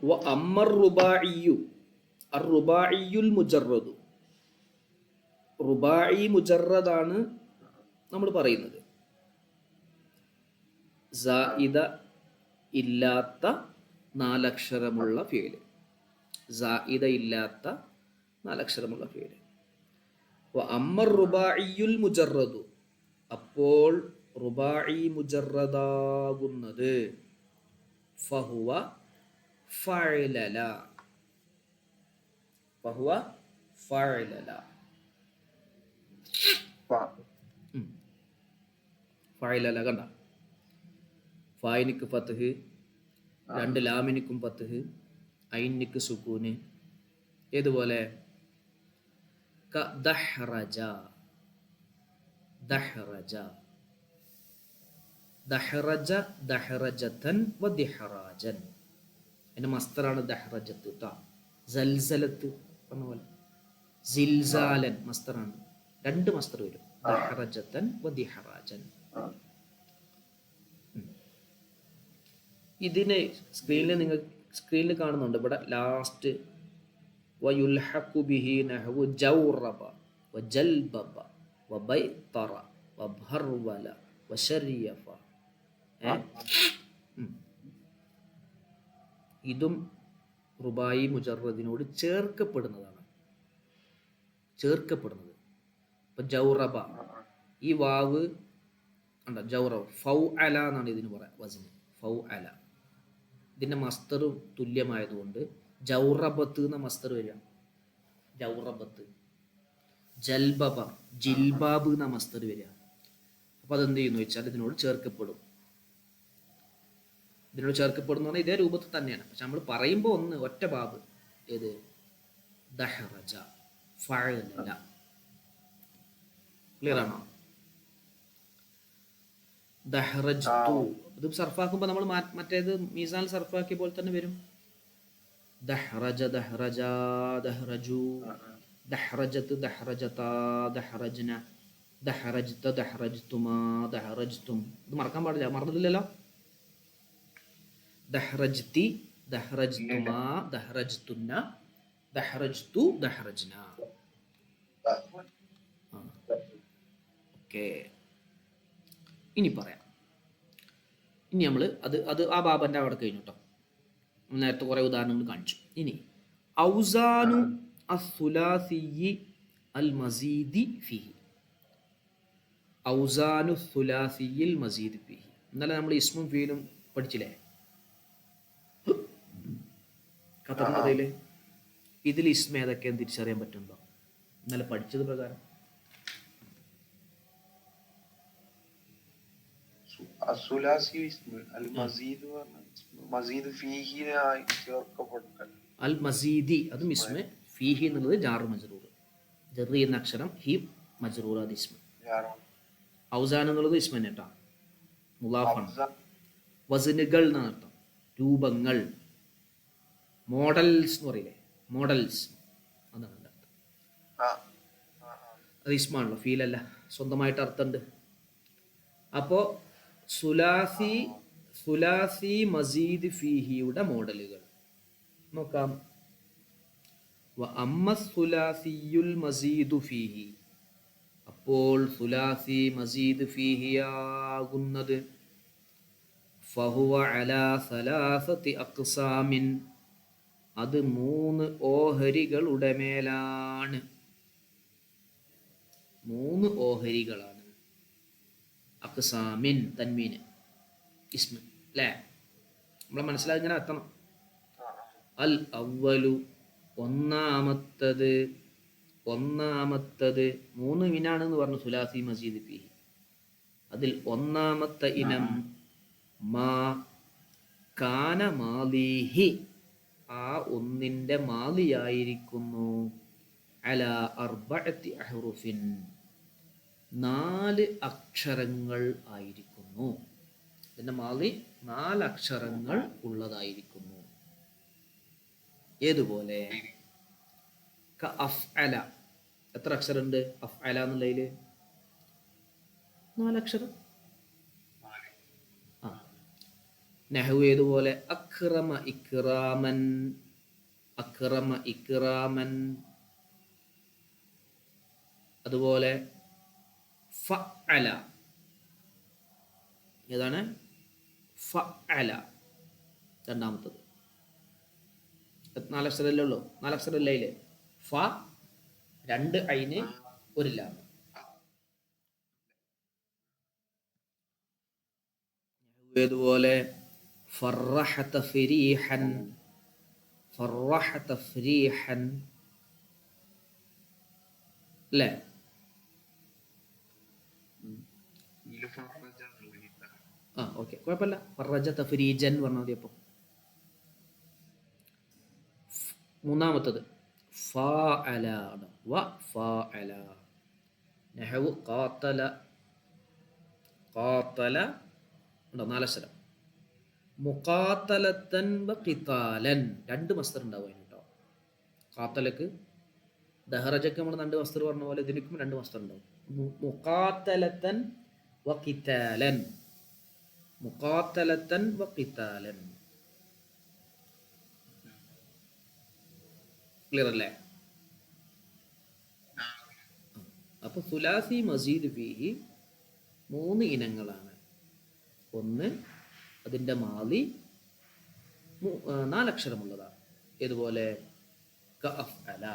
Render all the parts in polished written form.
വ അമ്മർ റുബാഇയു അർ-റുബാഇയുൽ മുജറദു. റുബാഇ മുജറദാണ് നമ്മൾ പറയുന്നത്. സായിദ ഇല്ലാത്ത നാലക്ഷരമുള്ള ഫിഅല്. സായിദ ഇല്ലാത്ത നാലക്ഷരമുള്ള ഫിഅല്. വ അമ്മർ റുബാഇയുൽ മുജറദു, അപ്പോൾ റുബാഇ മുജറദാകുന്നത് ഫഹുവ ഫഅലല. ഫഹുവ ഫഅലല. ഫഅലല കണ്ട, ഫായിനിക്ക് ഫത്ഹ്, രണ്ട് ലാമിനിക്കും ഫത്ഹ്, ഐനിക്ക് സുക്കൂന്. ഏതുപോലെ ക ദഹ്റജ, ദഹ്റജ, ദഹ്റജ, ദഹ്റജതൻ വ ദിഹ്റാജൻ. അതിന്റെ മസ്തറാണ് ദഹ്റജത്ത് ട്ടോ. സൽസലത്ത് പറഞ്ഞ പോലെ സിൽസാലൻ മസ്തറാണ്. രണ്ട് മസ്തർ വരും, ദഹ്റജതൻ വ ദിഹ്റാജൻ. ഇതിന് സ്ക്രീനിൽ കാണുന്നുണ്ട്. ഇവിടെ ലാസ്റ്റ് വയുൽഹഖു ബിഹി നഹ്വു ജൗറബ വജൽബബ വബൈതറ വഭർവല വശരിയഫ. ഇതും റുബായി മുജറദിനോട് ചേർക്കപ്പെടുന്നതാണ്. ചേർക്കപ്പെടുന്നത് ഇപ്പൊ ജൗറബ, ഈ വാവ് ഉണ്ടോ, ജൗറബ ഫൗഅല എന്നാണ് ഇതിന് പറയാം, വസ്ന് ഫൗഅല. ഇതിന്റെ മസ്തർ തുല്യമായതുകൊണ്ട് ജൗറബത്ത് എന്ന മസ്തർ വരിക, ജൗറബത്ത്. ജൽബബ, ജിൽബാബ് എന്ന മസ്തർ വരിക. അപ്പൊ അതെന്ത് ചെയ്യുന്നു വെച്ചാൽ ഇതിനോട് ചേർക്കപ്പെടും. ഇതിനോട് ചേർക്കപ്പെടുന്ന പറഞ്ഞാൽ ഇതേ രൂപത്തിൽ തന്നെയാണ്, പക്ഷെ നമ്മൾ പറയുമ്പോൾ ഒന്ന് ഒറ്റ ബാബ്. ഏത്? ദഹ്റജ, ഫഅലല. ക്ലിയർ ആണോ? ദഹ്റജ്തു, ഇത് സർഫാക്കുമ്പോൾ നമ്മൾ മറ്റേത് മീസാൻ സർഫാക്കിയ പോലെ തന്നെ വരും. ദഹ്റജ, ദഹ്റജ, ദഹ്റജു, ദഹ്റജത്ത്, ദഹ്റജത, ദഹ്റജ്ന, ദഹ്റജ്ത, ദഹ്റജ്തുമാ, ദഹ്റജ്തും. ഇത് മറക്കാൻ പാടില്ല, മറന്നിട്ടില്ലല്ലോ. ദഹ്റജ്തി, ദഹ്റജ്തുമാ, ദഹ്റജ്തുന്ന, ദഹ്റജ്തു, ദഹ്റജ്ന. ഓക്കെ, ഇനി പറയാം. ഇനി നമ്മൾ അത് ആ ബാബന്റെ അവിടെ കഴിഞ്ഞു കേട്ടോ. നേരത്തെ കുറെ ഉദാഹരണങ്ങൾ കാണിച്ചു. ഇനി ഔസാനു അസ്സുലാസിയി അൽ മസീദി ഫിഹി. ഔസാനു സുലാസിയിൽ മസീദ് ഫിഹി. ഇന്നലെ നമ്മൾ ഇസ്മും ഫീലും പഠിച്ചില്ലേ കഥയില്? ഇതിൽ ഇസ്മ ഏതൊക്കെയെന്ന് തിരിച്ചറിയാൻ പറ്റുന്നുണ്ടോ? ഇന്നലെ പഠിച്ചത് പ്രകാരം അൽ മസീദി അതും ഇസ്മ, ഫീഹി എന്നുള്ളത് ജാർ മജ്റൂർ. ജറി എന്ന അക്ഷരം, ഹി മജ്റൂർ, അത് ഇസ്മ. ഔസാൻ എന്നുള്ളത് ഇസ്മ തന്നെ കേട്ടോ, മുലാഫാണ്. വസ്നുകൾ എന്നാണ് അർത്ഥം, രൂപങ്ങൾ. മോഡൽസ് എന്ന് പറയില്ലേ, മോഡൽസ്, അതാണ് എൻ്റെ അർത്ഥം. അത് ഇസ്മാണല്ലോ, ഫീലല്ല, സ്വന്തമായിട്ട് അർത്ഥമുണ്ട്. അപ്പോൾ സുലാസി മസീദ് ഫീഹിയുടെ മോഡലുകൾ നോക്കാം. അമ്മ സുലാസിയുൽ മസീദു ഫീഹി, അപ്പോൾ സുലാസി മസീദ് ഫീഹിയാകുന്നത് ഫഹുവ അലാ സലാസതി അഖ്സാമിൻ, അത് 3 ഓഹരികളുടെ മേലാണ്. 3 ഓഹരികളാണ്. അഖ്സാമിൻ, തൻവീന്, ഇസ്മ അല്ലേ? നമ്മളെ മനസ്സിലാക്കി ഇങ്ങനെ എത്തണം. അൽ അവ്വലു, ഒന്നാമത്തത്. 3 ഇനാണെന്ന് പറഞ്ഞു സുലാസി മസീദ് ഫീഹി. അതിൽ ഒന്നാമത്തെ ഇനം മാ കാന മാലിഹി, ആ ഒന്നിന്റെ മാലിയായിരിക്കുന്നു. അലാ അർബഅത്തി അഹ്റുഫിൻ, 4 അക്ഷരങ്ങൾ ആയിരിക്കുന്നു. ഇതിന്റെ മാലി 4 അക്ഷരങ്ങൾ ഉള്ളതായിരിക്കുന്നു. ഏതുപോലെ അഫ്അല, എത്ര അക്ഷരമുണ്ട് അഫ്അല എന്നുള്ളതിൽ? 4 അക്ഷരം. നെഹ്വു ഏതുപോലെ അക്രമ ഇക്റാമൻ, അക്രമ ഇക്റാമൻ. അതുപോലെ ഫഅല, ഏതാണ് ഫഅല രണ്ടാമത്തത്. നാലക്ഷരല്ലേ ഉള്ളൂ, നാലക്ഷരല്ലേ ഇല്ലേ? ഫ, രണ്ട് ഐന്, ഒരു ലാം. ഏതുപോലെ ഫറഹ തഫരീഹൻ, ഫറഹ തഫരീഹൻ അല്ലേ? ആ ഓക്കെ, കുഴപ്പമില്ല. ഫറജ തഫരീജൻ പറഞ്ഞാൽ മതി. അപ്പോൾ മൂന്നാമത്തത് ഫഅല, വ ഫഅല. നഹ്വു ഖാതല, ഖാതല ഉണ്ടോ? നാലക്ഷരം. മുഖാത്തലത്തൻ വ ഖിതാലൻ, രണ്ട് മസ്തർ ഉണ്ടാവും അതിന് കേട്ടോ. ഖാത്തലക്ക് ദഹറജക്ക് നമ്മൾ രണ്ട് മസ്തർ പറഞ്ഞ പോലെ ഇതിനും രണ്ട് മസ്തർ ഉണ്ടാവും. മുഖാത്തലത്തൻ വ ഖിതാലൻ, മുഖാത്തലത്തൻ വ ഖിതാലൻ. ക്ലിയർ അല്ലേ? അപ്പൊ സുലാസി മസീദ് ഫീഹി മൂന്ന് ഇനങ്ങളാണ്. ഒന്ന് അതിൻ്റെ മാലി നാലക്ഷരമുള്ളതാണ്. ഏതുപോലെ കഅഫ്അല,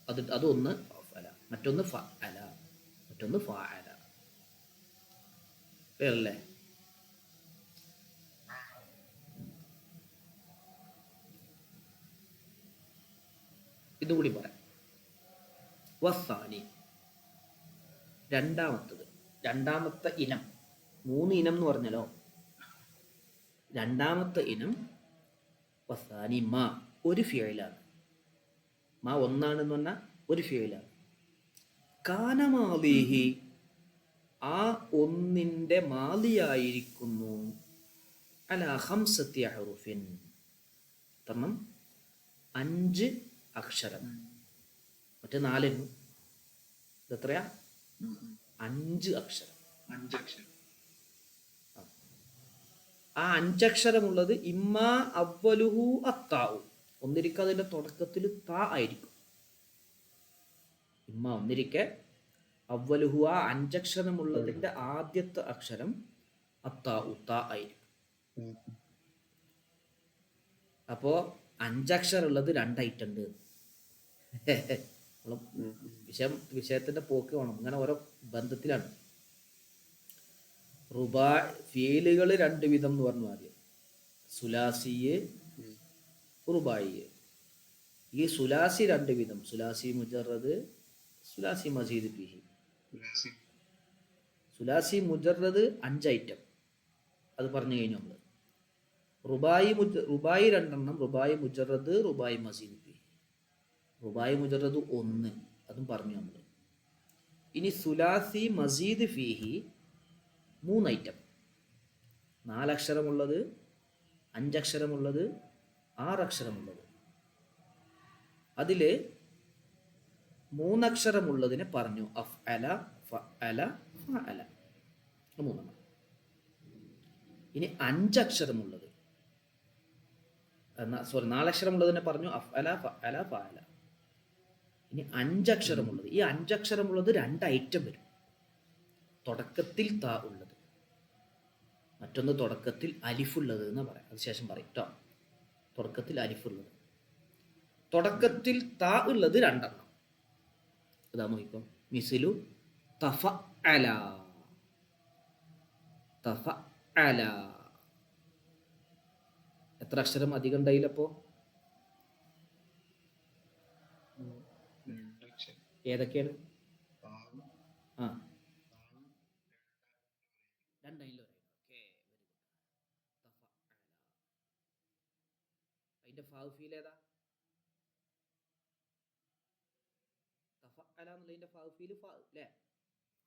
അതൊന്ന് അഫ്അല, മറ്റൊന്ന് ഫഅല, മറ്റൊന്ന് ഫഅല. ക്ലിയറല്ലേ? ഇതുകൂടി പറയാം. വസാനി, രണ്ടാമത്തത്, രണ്ടാമത്തെ ഇനം. മൂന്ന് ഇനം എന്ന് പറഞ്ഞല്ലോ. രണ്ടാമത്തെ ഇനം വസാനി മാ, ഒരു ഫിയലാണ്. മാ ഒന്നാണെന്ന് പറഞ്ഞാൽ ഒരു ഫിയലാണ്. കാനമാലിഹി, ആ ഒന്നിൻ്റെ മാലിയായിരിക്കുന്നു. അല ഖംസത്തി അഹ്റുഫിൻ, കാരണം 5 അക്ഷരം. മറ്റേ 4 ഇതെത്രയാ? 5 അക്ഷരം. ആ 5 അക്ഷരമുള്ളത് ഇമ്മാ അവ്വലുഹു അത്താഉ, ഒന്നിരിക്കെ അതിൻ്റെ തുടക്കത്തിൽ താ ആയിരിക്കും. ഇമ്മ ഒന്നിരിക്കെ അവ്വലുഹു, ആ 5 അക്ഷരമുള്ളതിൻ്റെ ആദ്യത്തെ അക്ഷരം അത്താഉ, താ ആയിരിക്കും. അപ്പോ 5 അക്ഷരം ഉള്ളത് 2 ഐറ്റം ഉണ്ട്. വിഷയത്തിന്റെ പോക്ക് വേണം, ഇങ്ങനെ ഓരോ ബന്ധത്തിലാണ്. റുബാ ഫീലുകൾ 2 വിധം എന്ന് പറഞ്ഞു ആദ്യം, സുലാസിയ് റുബായിയ്. ഈ സുലാസി 2 വിധം, സുലാസി മുജറദ്, സുലാസി മസീദ് ഫീഹി. സുലാസി മുജറദ് 5 ഐറ്റം, അത് പറഞ്ഞു കഴിഞ്ഞു നമ്മൾ. റുബായി 2 റുബായി മുജറദ്, റുബായി മസീദ് ഫീഹി. റുബായി മുജറദ് 1, അതും പറഞ്ഞു നമ്മൾ. ഇനി സുലാസി മസീദ് ഫീഹി 3 ഐറ്റം, 4 അക്ഷരമുള്ളത്, 5 അക്ഷരമുള്ളത്, 6 അക്ഷരമുള്ളത്. അതിൽ 3 അക്ഷരമുള്ളതിനെ പറഞ്ഞു അഫ്അല, ഫഅല, ഫഅല, 3. ഇനി 5 അക്ഷരമുള്ളത്, 4 അക്ഷരമുള്ളതിനെ പറഞ്ഞു അഫ്അല, ഫഅല, ഫഅല. ഇനി 5 അക്ഷരമുള്ളത്, ഈ 5 അക്ഷരമുള്ളത് 2 ഐറ്റം വരും. തുടക്കത്തിൽ താ ഉള്ളത്, മറ്റൊന്ന് തുടക്കത്തിൽ അലിഫുള്ളത് എന്ന് പറയാം. അതിനുശേഷം പറയും കേട്ടോ. തുടക്കത്തിൽ അലിഫുള്ളത്, തുടക്കത്തിൽ താ ഉള്ളത് 2 എണ്ണം. ഇതാ നോക്കിക്കോ. മിസ്ലു തഫഅല, തഫഅല. എത്ര അക്ഷരം അധികം ഉണ്ടായില്ലപ്പോ? ഏതൊക്കെയാണ്? ആ, 2 അതിന്റെ ഫാ ഫീൽ ഏതാ? തഫഅല എന്നുള്ളതിന്റെ ഫാ ഫീൽ ഫാ അല്ലേ?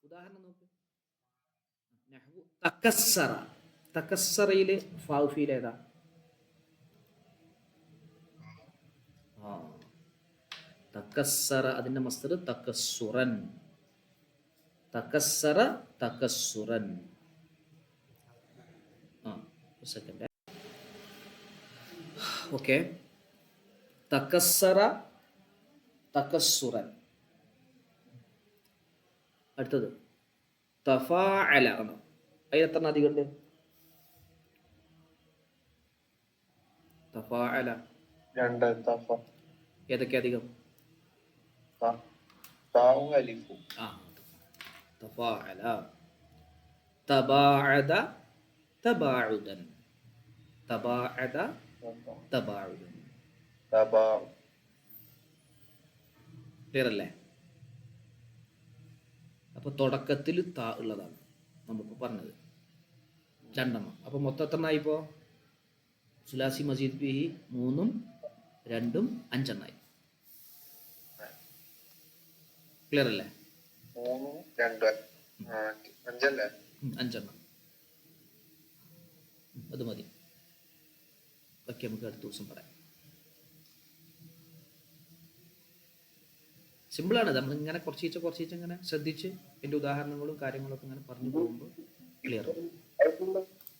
ഉദാഹരണം നോക്ക്. നഹ്വു തകസ്സറ, തകസ്സറയിൽ ഫാ ഫീൽ ഏതാ? തകസ്സറ, അതിന്റെ മസ്ദർ തകസ്സുറൻ. തകസ്സറ തകസ്സുറൻ. സെക്കൻഡ്. ഓക്കെ. തകസ്സറ തകസ്സുറൻ. അടുത്തത് തഫാഅല ആണോ? അതിൽ എത്ര അധികം ഉണ്ട്? തഫാഅല ഏതൊക്കെ അധികം? തഫാഅല. തബാഅദ തബാഉദൻ. തബാഅദ തബാഉദൻ. ക്ലിയർ അല്ലേ? അപ്പൊ തുടക്കത്തിൽ ത ഉള്ളതാണ് നമ്മളിപ്പോൾ പറഞ്ഞത്, രണ്ടെണ്ണം. അപ്പൊ മൊത്തം എത്ര എണ്ണമായി? ഇപ്പോൾ സുലാസി മസീദ് ബിഹി 3ഉം 2ഉം 5 എണ്ണമായി. ക്ലിയർ അല്ലേ? 5 എണ്ണം അത് മതി. ഓക്കെ, നമുക്ക് അടുത്ത ദിവസം പറയാം. സിമ്പിളാണ്. നമ്മളിങ്ങനെ കുറച്ചീച്ച ഇങ്ങനെ ശ്രദ്ധിച്ച് എൻ്റെ ഉദാഹരണങ്ങളും കാര്യങ്ങളൊക്കെ ഇങ്ങനെ പറഞ്ഞു പോകുമ്പോൾ ക്ലിയർ ആവും.